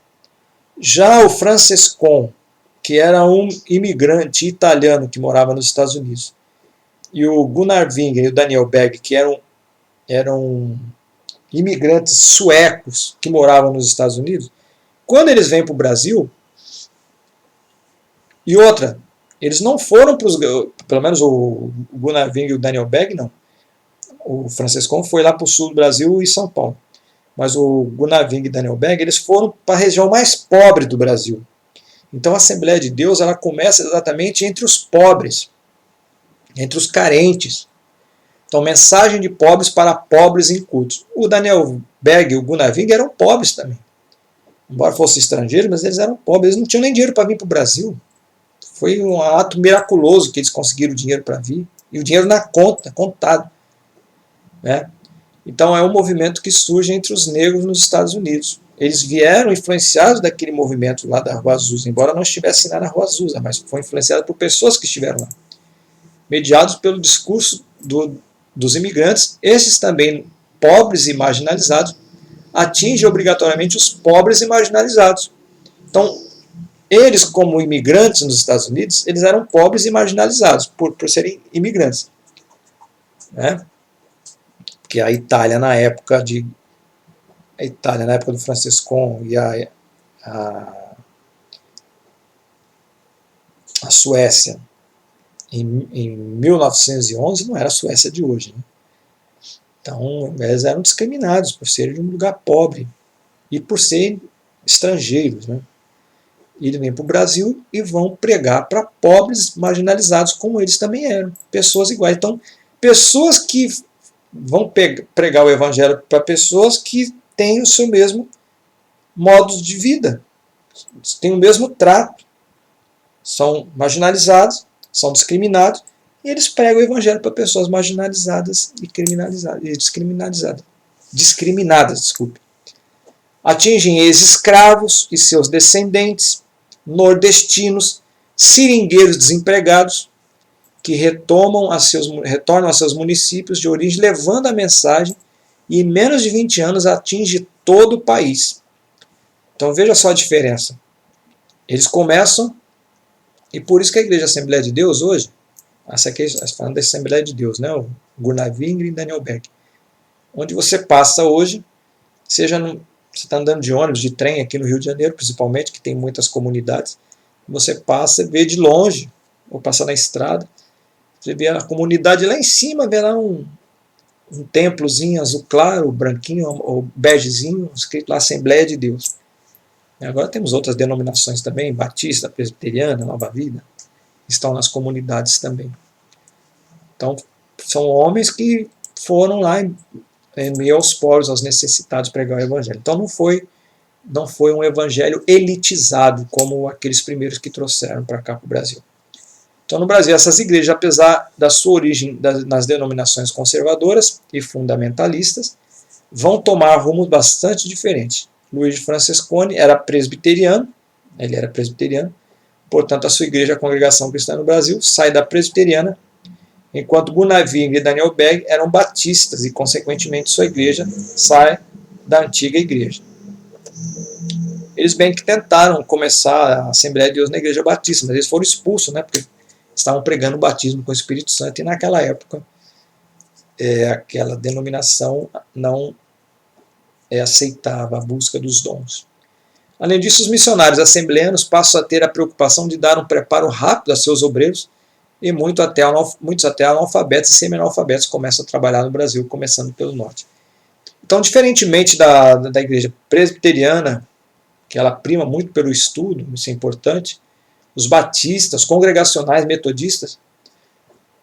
Já o Francescon, que era um imigrante italiano que morava nos Estados Unidos, e o Gunnar Wingren e o Daniel Berg, que eram imigrantes suecos que moravam nos Estados Unidos, quando eles vêm para o Brasil, e outra, eles não foram para os, pelo menos o Gunnar Wingren e o Daniel Berg não, o Francescon foi lá para o sul do Brasil e São Paulo, mas o Gunnar Wingren e o Daniel Berg, eles foram para a região mais pobre do Brasil. Então a Assembleia de Deus, ela começa exatamente entre os pobres, entre os carentes. Então, mensagem de pobres para pobres incultos. O Daniel Berg e o Gunnar Wingren eram pobres também. Embora fossem estrangeiros, mas eles eram pobres. Eles não tinham nem dinheiro para vir para o Brasil. Foi um ato miraculoso que eles conseguiram dinheiro para vir. E o dinheiro na conta, contado. Né? Então, é um movimento que surge entre os negros nos Estados Unidos. Eles vieram influenciados daquele movimento lá da Rua Azusa, embora não estivessem lá na Rua Azusa, mas foi influenciado por pessoas que estiveram lá. Mediados pelo discurso dos imigrantes, esses também pobres e marginalizados atingem obrigatoriamente os pobres e marginalizados. Então, eles como imigrantes nos Estados Unidos, eles eram pobres e marginalizados por serem imigrantes. Né? Porque a Itália na época do Francescon e a Suécia em 1911 não era a Suécia de hoje. Né? Então, eles eram discriminados por serem de um lugar pobre e por serem estrangeiros. Né? E eles vêm para o Brasil e vão pregar para pobres marginalizados, como eles também eram, pessoas iguais. Então, pessoas que vão pregar o evangelho para pessoas que têm o seu mesmo modo de vida, têm o mesmo trato, são marginalizados, são discriminados, e eles pregam o evangelho para pessoas marginalizadas e discriminadas. Atingem ex-escravos e seus descendentes, nordestinos, seringueiros desempregados, que retornam a seus municípios de origem, levando a mensagem, e em menos de 20 anos atinge todo o país. Então veja só a diferença. Eles começam, e por isso que a Igreja Assembleia de Deus hoje, essa aqui, falando da Assembleia de Deus, né, o Gunnar Wingren e Daniel Berg, onde você passa hoje, você está andando de ônibus, de trem aqui no Rio de Janeiro, principalmente, que tem muitas comunidades, você passa e vê de longe, ou passa na estrada, você vê a comunidade lá em cima, vê lá um templozinho azul claro, branquinho, ou begezinho, escrito lá Assembleia de Deus. E agora temos outras denominações também, Batista, Presbiteriana, Nova Vida, estão nas comunidades também. Então, são homens que foram lá em meio aos pobres, aos necessitados, pregar o evangelho. Então, não foi um evangelho elitizado, como aqueles primeiros que trouxeram para cá para o Brasil. Então, no Brasil, essas igrejas, apesar da sua origem nas denominações conservadoras e fundamentalistas, vão tomar rumos bastante diferentes. Luiz Francescone era presbiteriano, portanto, a sua igreja, a Congregação Cristã no Brasil, sai da presbiteriana enquanto Gunavir e Daniel Berg eram batistas e, consequentemente, sua igreja sai da antiga igreja. Eles bem que tentaram começar a Assembleia de Deus na Igreja Batista, mas eles foram expulsos, né, porque estavam pregando o batismo com o Espírito Santo, e naquela época aquela denominação não aceitava a busca dos dons. Além disso, os missionários assembleanos passam a ter a preocupação de dar um preparo rápido a seus obreiros, e muitos até analfabetos e semi-analfabetos começam a trabalhar no Brasil, começando pelo norte. Então, diferentemente da igreja presbiteriana, que ela prima muito pelo estudo, isso é importante, os batistas, congregacionais, metodistas,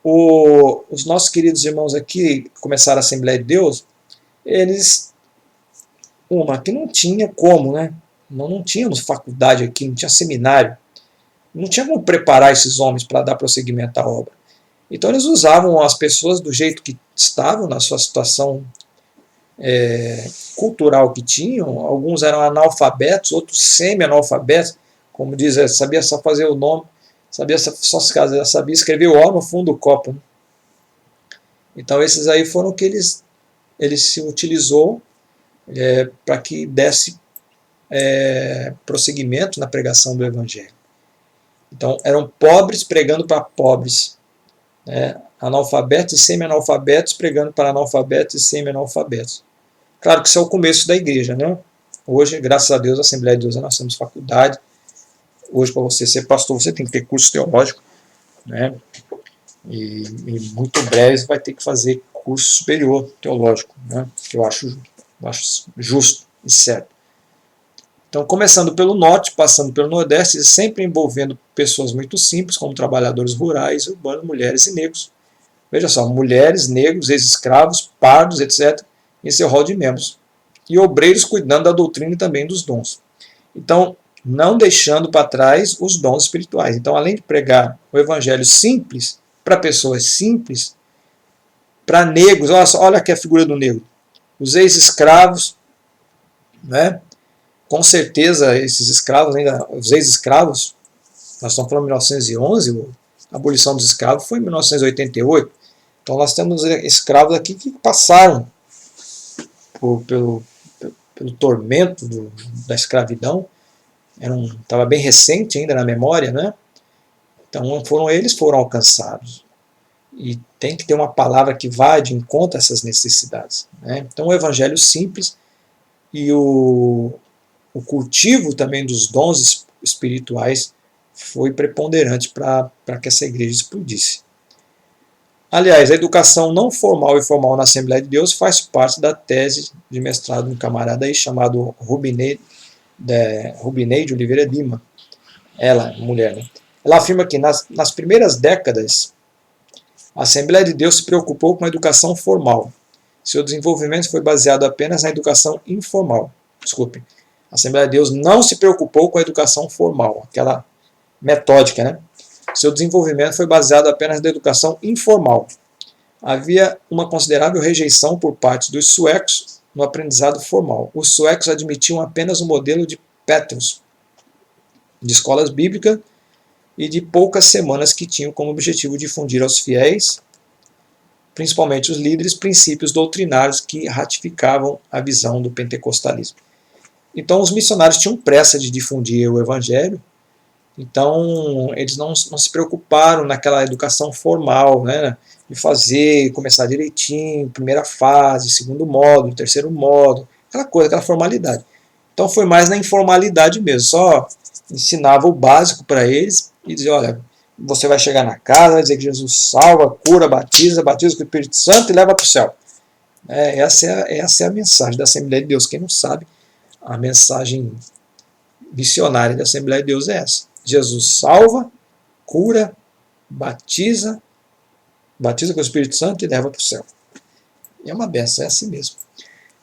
os nossos queridos irmãos aqui que começaram a Assembleia de Deus, eles, que não tinha como, né? Não tínhamos faculdade aqui, não tinha seminário, não tinha como preparar esses homens para dar prosseguimento à obra. Então eles usavam as pessoas do jeito que estavam, na sua situação cultural que tinham. Alguns eram analfabetos, outros semi-analfabetos, como diz, sabia só fazer o nome, sabia escrever o O no fundo do copo. Né? Então esses aí foram que eles se utilizou para que desse prosseguimento na pregação do Evangelho. Então eram pobres pregando para pobres, analfabetos e semi-analfabetos pregando para analfabetos e semi-analfabetos. Claro que isso é o começo da igreja, né? Hoje, graças a Deus, a Assembleia de Deus, nós temos faculdade. Hoje, para você ser pastor, você tem que ter curso teológico, né? E muito breve você vai ter que fazer curso superior teológico, né? Que eu acho justo e certo. Então, começando pelo norte, passando pelo nordeste, sempre envolvendo pessoas muito simples, como trabalhadores rurais, urbanos, mulheres e negros. Veja só, mulheres, negros, ex-escravos, pardos, etc., em seu rol de membros. E obreiros cuidando da doutrina e também dos dons. Então, não deixando para trás os dons espirituais. Então, além de pregar o evangelho simples, para pessoas simples, para negros, olha aqui a figura do negro. Os ex-escravos, né? Com certeza, esses escravos, os ex-escravos, nós estamos falando de 1911, a abolição dos escravos foi em 1988. Então nós temos escravos aqui que passaram pelo tormento da escravidão, estava bem recente ainda na memória, né? Então foram alcançados. E tem que ter uma palavra que vá de encontro a essas necessidades. Né? Então o evangelho simples e o cultivo também dos dons espirituais foi preponderante para que essa igreja explodisse. Aliás, a educação não formal e formal na Assembleia de Deus faz parte da tese de mestrado de um camarada aí chamado Rubinei de Oliveira Lima. Ela, mulher, né? Ela afirma que nas primeiras décadas a Assembleia de Deus se preocupou com a educação formal. Seu desenvolvimento foi baseado apenas na educação informal. Desculpe. A Assembleia de Deus não se preocupou com a educação formal, aquela metódica, né? Seu desenvolvimento foi baseado apenas na educação informal. Havia uma considerável rejeição por parte dos suecos no aprendizado formal. Os suecos admitiam apenas o modelo de Petrus, de escolas bíblicas e de poucas semanas que tinham como objetivo difundir aos fiéis, principalmente os líderes, princípios doutrinários que ratificavam a visão do pentecostalismo. Então os missionários tinham pressa de difundir o evangelho, então eles não se preocuparam naquela educação formal, né, de começar direitinho, primeira fase, segundo módulo, terceiro módulo, aquela formalidade. Então foi mais na informalidade mesmo, só ensinava o básico para eles e dizia, olha, você vai chegar na casa, vai dizer que Jesus salva, cura, batiza com o Espírito Santo e leva para o céu. Essa é a mensagem da Assembleia de Deus. Quem não sabe, a mensagem missionária da Assembleia de Deus é essa. Jesus salva, cura, batiza com o Espírito Santo e leva para o céu. E é uma benção, é assim mesmo.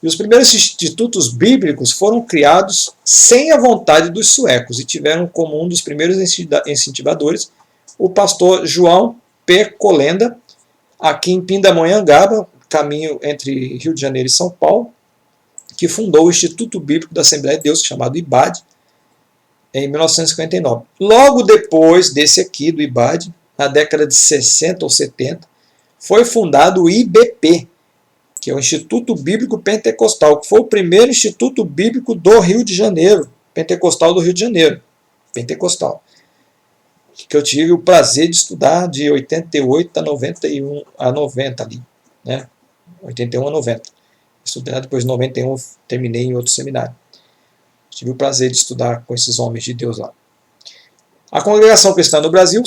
E os primeiros institutos bíblicos foram criados sem a vontade dos suecos e tiveram como um dos primeiros incentivadores o pastor João P. Colenda, aqui em Pindamonhangaba, caminho entre Rio de Janeiro e São Paulo, que fundou o Instituto Bíblico da Assembleia de Deus, chamado IBAD, em 1959. Logo depois desse aqui, do IBAD, na década de 60 ou 70, foi fundado o IBP, que é o Instituto Bíblico Pentecostal, que foi o primeiro instituto bíblico do Rio de Janeiro, pentecostal do Rio de Janeiro, pentecostal, que eu tive o prazer de estudar de 88 a 91 a 90 ali, né? 81 a 90. Estudei depois de 91, terminei em outro seminário. Tive o prazer de estudar com esses homens de Deus lá. A Congregação Cristã no Brasil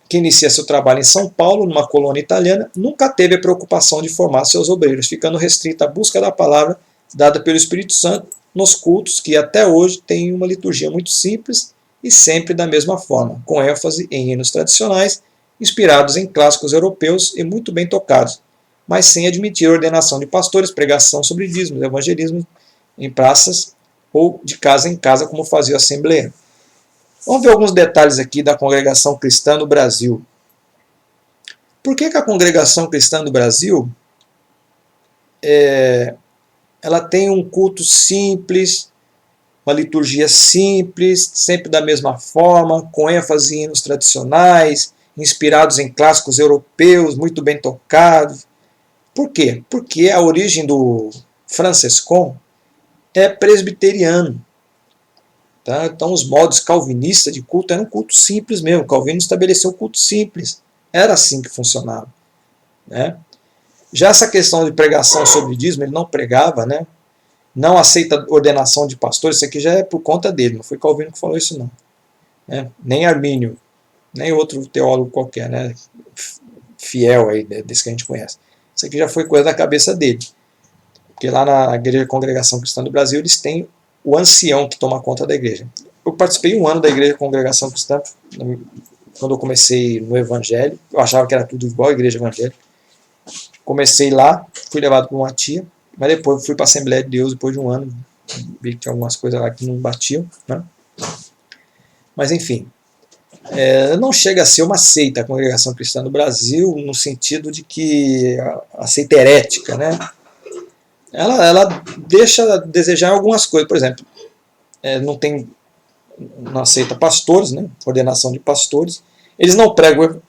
que inicia seu trabalho em São Paulo, numa colônia italiana, nunca teve a preocupação de formar seus obreiros, ficando restrita à busca da palavra dada pelo Espírito Santo nos cultos, que até hoje têm uma liturgia muito simples e sempre da mesma forma, com ênfase em hinos tradicionais, inspirados em clássicos europeus e muito bem tocados, mas sem admitir ordenação de pastores, pregação sobre dízimos, evangelismo em praças ou de casa em casa, como fazia a Assembleia. Vamos ver alguns detalhes aqui da Congregação Cristã no Brasil. Por que a Congregação Cristã no Brasil ela tem um culto simples, uma liturgia simples, sempre da mesma forma, com ênfase em hinos tradicionais, inspirados em clássicos europeus, muito bem tocados? Por quê? Porque a origem do Francescon é presbiteriano. Tá? Então os modos calvinistas de culto eram um culto simples mesmo. Calvino estabeleceu um culto simples. Era assim que funcionava. Né? Já essa questão de pregação sobre dízimo, ele não pregava, né? Não aceita ordenação de pastores, isso aqui já é por conta dele, não foi Calvino que falou isso não. Né? Nem Armínio, nem outro teólogo qualquer, né? Fiel aí, desse que a gente conhece. Isso aqui já foi coisa da cabeça dele. Porque lá na Igreja Congregação Cristã do Brasil, eles têm o ancião que toma conta da igreja. Eu participei um ano da Igreja Congregação Cristã, quando eu comecei no Evangelho. Eu achava que era tudo igual a Igreja Evangélica. Comecei lá, fui levado por uma tia, mas depois fui para a Assembleia de Deus, depois de um ano, vi que tinha algumas coisas lá que não batiam. Né? Mas enfim, não chega a ser uma seita a Congregação Cristã no Brasil, no sentido de que a seita herética, né? Ela deixa a desejar algumas coisas. Por exemplo, não aceita pastores, né? Ordenação de pastores. Eles não pregam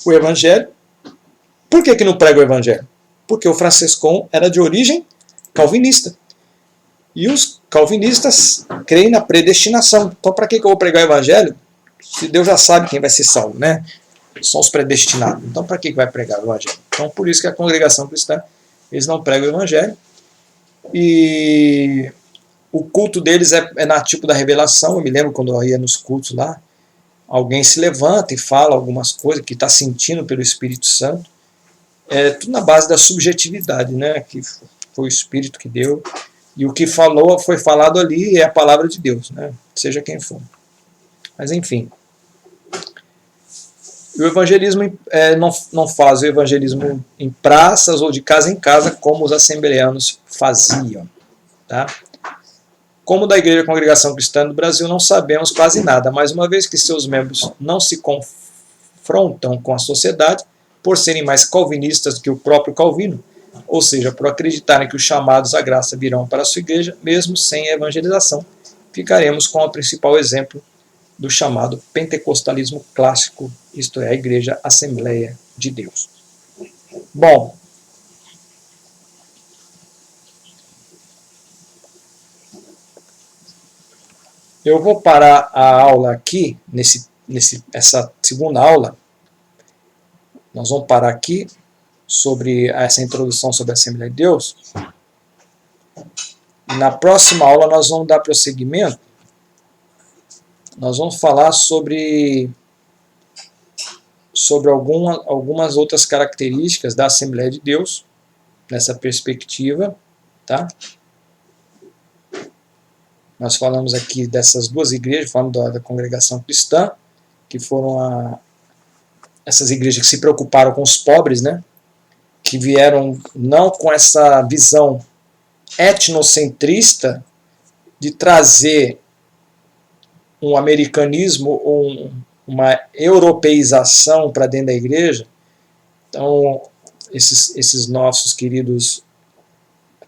o Evangelho. Por que não pregam o Evangelho? Porque o Francescon era de origem calvinista. E os calvinistas creem na predestinação. Então, para que eu vou pregar o Evangelho? Se Deus já sabe quem vai ser salvo, né? São os predestinados. Então, para que vai pregar o Evangelho? Então, por isso que a Congregação Cristã, eles não pregam o Evangelho. E o culto deles é na tipo da revelação. Eu me lembro quando eu ia nos cultos lá, alguém se levanta e fala algumas coisas que está sentindo pelo Espírito Santo. Tudo na base da subjetividade, né? Que foi o Espírito que deu. E o que foi falado ali é a palavra de Deus, né? Seja quem for. Mas enfim. O evangelismo não faz o evangelismo em praças ou de casa em casa, como os assembleanos faziam. Tá? Como da Igreja Congregação Cristã do Brasil, não sabemos quase nada, mas uma vez que seus membros não se confrontam com a sociedade, por serem mais calvinistas do que o próprio Calvino, ou seja, por acreditarem que os chamados à graça virão para a sua igreja, mesmo sem a evangelização, ficaremos com o principal exemplo do chamado pentecostalismo clássico, isto é, a Igreja Assembleia de Deus. Bom, eu vou parar a aula aqui, essa segunda aula. Nós vamos parar aqui sobre essa introdução sobre a Assembleia de Deus. Na próxima aula nós vamos dar prosseguimento. Nós vamos falar sobre algumas outras características da Assembleia de Deus, nessa perspectiva. Tá? Nós falamos aqui dessas duas igrejas, falamos da Congregação Cristã, que foram essas igrejas que se preocuparam com os pobres, né? Que vieram não com essa visão etnocentrista de trazer um americanismo ou uma europeização para dentro da igreja. Então, esses nossos queridos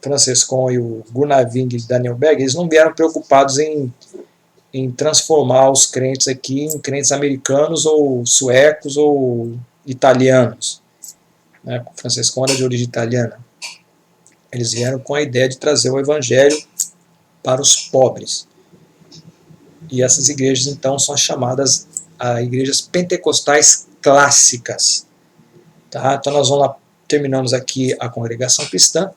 Francescon e o Gunnar Wing e Daniel Berg, eles não vieram preocupados em transformar os crentes aqui em crentes americanos ou suecos ou italianos, né? O Franciscão era de origem italiana. Eles vieram com a ideia de trazer o evangelho para os pobres. E essas igrejas, então, são chamadas igrejas pentecostais clássicas. Tá? Então, terminamos aqui a congregação cristã.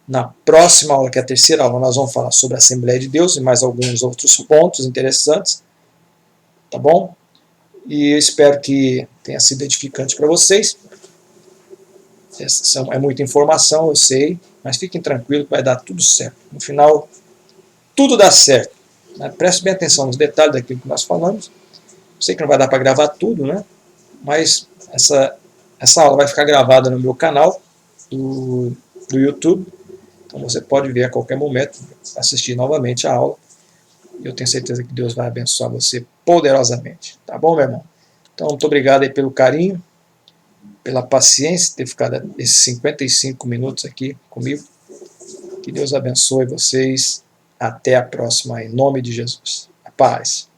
Na próxima aula, que é a terceira aula, nós vamos falar sobre a Assembleia de Deus e mais alguns outros pontos interessantes. Tá bom? E eu espero que tenha sido edificante para vocês. É muita informação, eu sei, mas fiquem tranquilos que vai dar tudo certo. No final, tudo dá certo. Preste bem atenção nos detalhes daquilo que nós falamos. Sei que não vai dar para gravar tudo, né? Mas essa aula vai ficar gravada no meu canal do YouTube. Então você pode ver a qualquer momento, assistir novamente a aula. Eu tenho certeza que Deus vai abençoar você poderosamente. Tá bom, meu irmão? Então, muito obrigado aí pelo carinho, pela paciência de ter ficado esses 55 minutos aqui comigo. Que Deus abençoe vocês. Até a próxima, em nome de Jesus. A paz.